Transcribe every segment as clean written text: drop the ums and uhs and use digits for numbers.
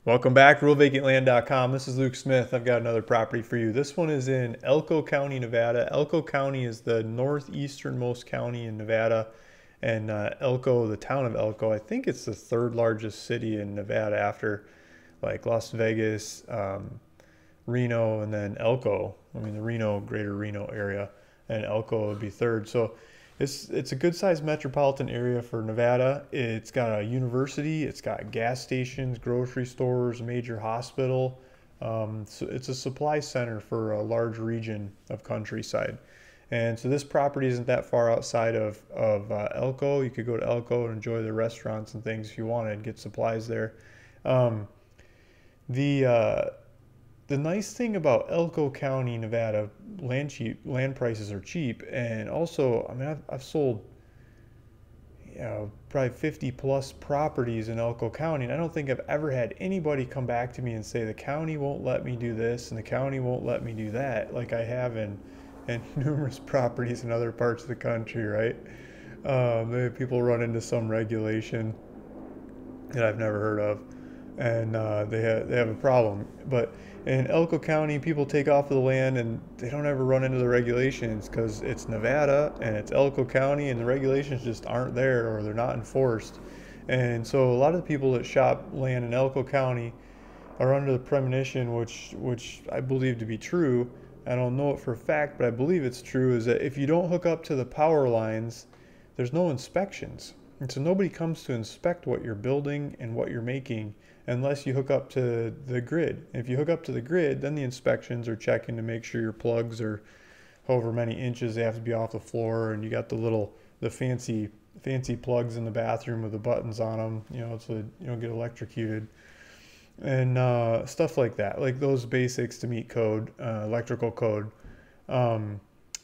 Welcome back, RuralVacantLand.com. This is Luke Smith. I've got another property for you. This one is in Elko County, Nevada. Elko County is the northeasternmost county in Nevada. And Elko, the town of Elko, I think it's the third largest city in Nevada after like Las Vegas, Reno, and then Elko. I mean, the greater Reno area, and Elko would be third. So it's a good sized metropolitan area for Nevada. It's got a university, it's got gas stations, grocery stores, a major hospital. So it's a supply center for a large region of countryside. And so this property isn't that far outside of Elko. You could go to Elko and enjoy the restaurants and things if you wanted, get supplies there. Um, the uh, the nice thing about Elko County, Nevada, land prices are cheap, and also, I mean, I've sold, probably 50 plus properties in Elko County, and I don't think I've ever had anybody come back to me and say the county won't let me do this and the county won't let me do that, like I have in numerous properties in other parts of the country, right? Maybe people run into some regulation that I've never heard of, and they have a problem. But in Elko County, people take off of the land and they don't ever run into the regulations because it's Nevada and it's Elko County, and the regulations just aren't there or they're not enforced. And so a lot of the people that shop land in Elko County are under the premonition, which I believe to be true. I don't know it for a fact, but I believe it's true, is that if you don't hook up to the power lines, there's no inspections. And so nobody comes to inspect what you're building and what you're making unless you hook up to the grid. If you hook up to the grid, then the inspections are checking to make sure your plugs are however many inches they have to be off the floor, and you got the fancy plugs in the bathroom with the buttons on them, so you don't get electrocuted and stuff like that, like those basics to meet code, electrical code.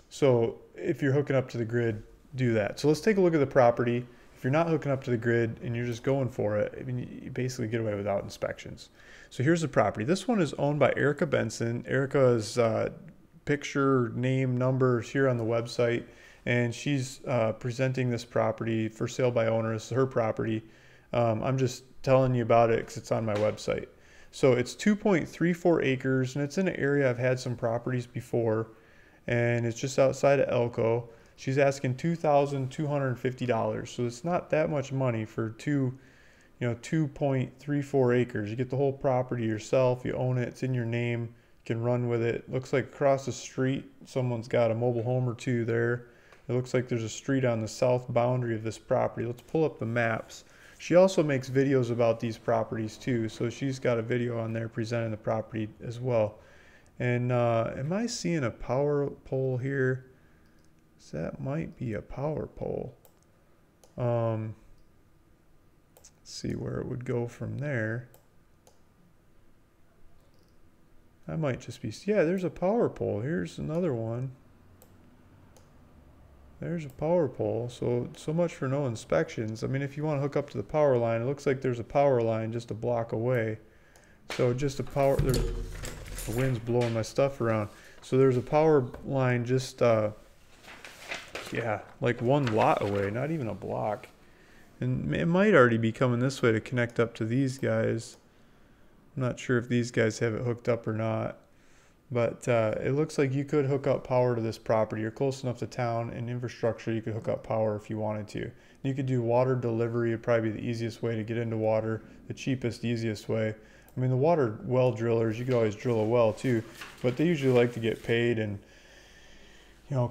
So if you're hooking up to the grid, do that. So let's take a look at the property. If you're not hooking up to the grid and you're just going for it, I mean, you basically get away without inspections. So here's the property. This one is owned by Erica Benson. Erica's picture, name, numbers here on the website, and she's presenting this property for sale by owner. This is her property. I'm just telling you about it because it's on my website. So it's 2.34 acres, and it's in an area I've had some properties before, and it's just outside of Elko. She's asking $2,250, so it's not that much money for 2.34 acres. You get the whole property yourself. You own it. It's in your name. You can run with it. Looks like across the street, someone's got a mobile home or two there. It looks like there's a street on the south boundary of this property. Let's pull up the maps. She also makes videos about these properties too, so she's got a video on there presenting the property as well. And am I seeing a power pole here? So that might be a power pole. Let's see where it would go from there. That might just be, yeah, there's a power pole. Here's another one. There's a power pole. So much for no inspections. I mean, if you want to hook up to the power line, it looks like there's a power line just a block away. So just a power, the wind's blowing my stuff around. So there's a power line just, yeah, like one lot away, not even a block. And it might already be coming this way to connect up to these guys. I'm not sure if these guys have it hooked up or not. But it looks like you could hook up power to this property. You're close enough to town and infrastructure, you could hook up power if you wanted to. You could do water delivery. It'd probably be the easiest way to get into water, the cheapest, easiest way. I mean, the water well drillers, you could always drill a well too, but they usually like to get paid and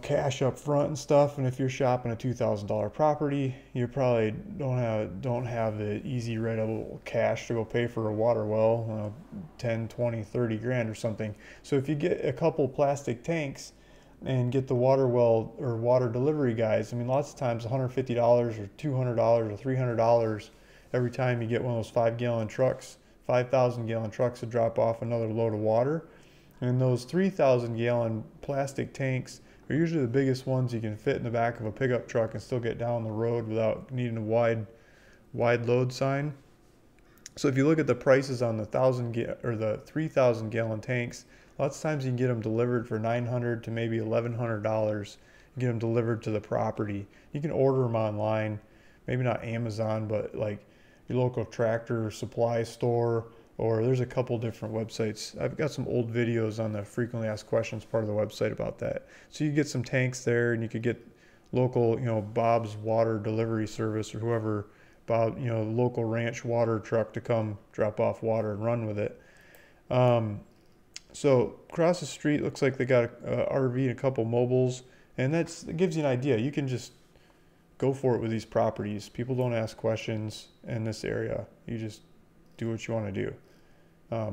cash up front and stuff. And if you're shopping a $2,000 property, you probably don't have the easy readable cash to go pay for a water well, 10, 20, 30 grand or something. So if you get a couple plastic tanks and get the water well or water delivery guys, I mean, lots of times $150 or $200 or $300 every time you get one of those 5-gallon trucks, 5,000-gallon trucks to drop off another load of water. And those 3,000-gallon plastic tanks are usually the biggest ones you can fit in the back of a pickup truck and still get down the road without needing a wide load sign. So if you look at the prices on the 3,000-gallon tanks, lots of times you can get them delivered for $900 to maybe $1,100. You get them delivered to the property. You can order them online, maybe not Amazon, but like your local tractor supply store or there's a couple different websites. I've got some old videos on the frequently asked questions part of the website about that. So you get some tanks there, and you could get local, Bob's water delivery service, or whoever, Bob, local ranch water truck to come drop off water and run with it. So across the street, looks like they got a RV and a couple mobiles, and that gives you an idea. You can just go for it with these properties. People don't ask questions in this area. You just do what you want to do.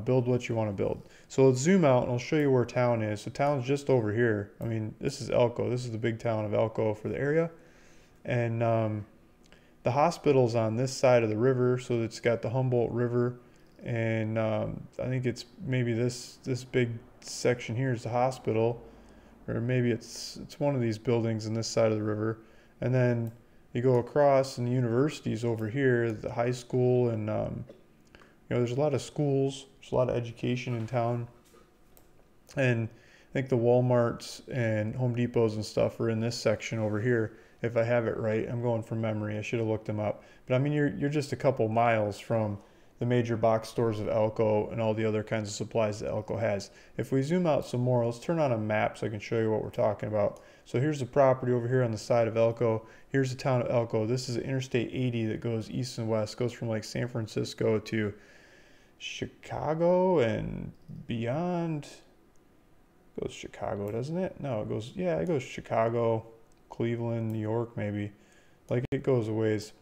Build what you want to build. So let's zoom out and I'll show you where town is. So town's just over here. I mean, this is Elko. This is the big town of Elko for the area. And the hospital's on this side of the river, so it's got the Humboldt River. And I think it's maybe this big section here is the hospital, or maybe it's one of these buildings on this side of the river. And then you go across, and the university's over here, the high school, and there's a lot of schools, there's a lot of education in town. And I think the Walmarts and Home Depots and stuff are in this section over here, if I have it right. I'm going from memory. I should have looked them up. But I mean, you're just a couple miles from the major box stores of Elko and all the other kinds of supplies that Elko has. If we zoom out some more, let's turn on a map so I can show you what we're talking about. So here's the property over here on the side of Elko. Here's the town of Elko. This is Interstate 80 that goes east and west, goes from like San Francisco to Chicago and beyond. It goes Chicago, doesn't it? No, it goes Chicago, Cleveland, New York, maybe. Like, it goes a ways.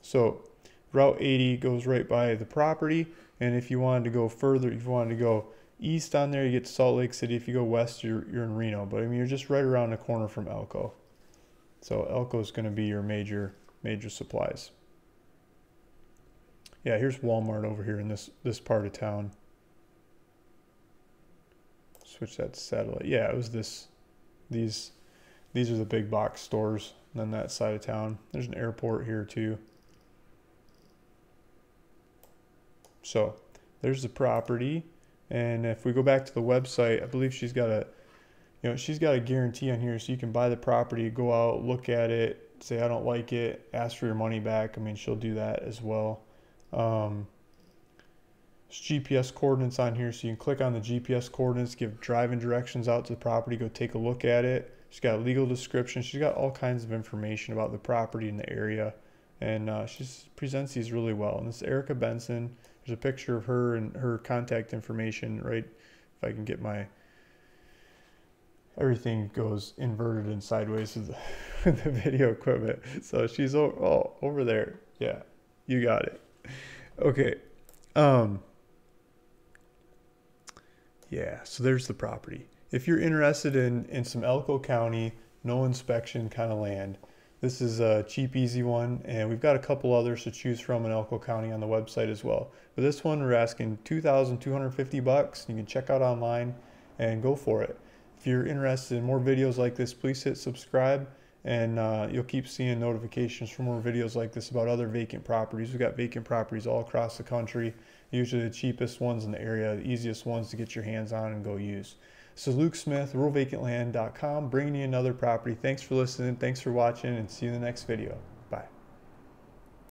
So Route 80 goes right by the property, and if you wanted to go further, if you wanted to go east on there, you get to Salt Lake City. If you go west, you're in Reno. But I mean, you're just right around the corner from Elko. So Elko is going to be your major supplies. Yeah, here's Walmart over here in this part of town. Switch that to satellite. Yeah, it was this. These are the big box stores on that side of town. There's an airport here too. So there's the property, and if we go back to the website, I believe she's got a guarantee on here, so you can buy the property, go out, look at it, say I don't like it, ask for your money back. I mean, she'll do that as well. There's GPS coordinates on here, so you can click on the GPS coordinates, give driving directions out to the property, go take a look at it. She's got a legal description. She's got all kinds of information about the property and the area, and she presents these really well. And this is Erica Benson. There's a picture of her and her contact information, right? If I can get everything goes inverted and sideways with the video equipment. So she's over there. Yeah, you got it. Okay. Yeah, so there's the property. If you're interested in some Elko County, no inspection kind of land, this is a cheap, easy one, and we've got a couple others to choose from in Elko County on the website as well. But this one, we're asking $2,250. You can check out online and go for it. If you're interested in more videos like this, please hit subscribe, and you'll keep seeing notifications for more videos like this about other vacant properties. We've got vacant properties all across the country, usually the cheapest ones in the area, the easiest ones to get your hands on and go use. This is Luke Smith, RuralVacantLand.com, bringing you another property. Thanks for listening, thanks for watching, and see you in the next video.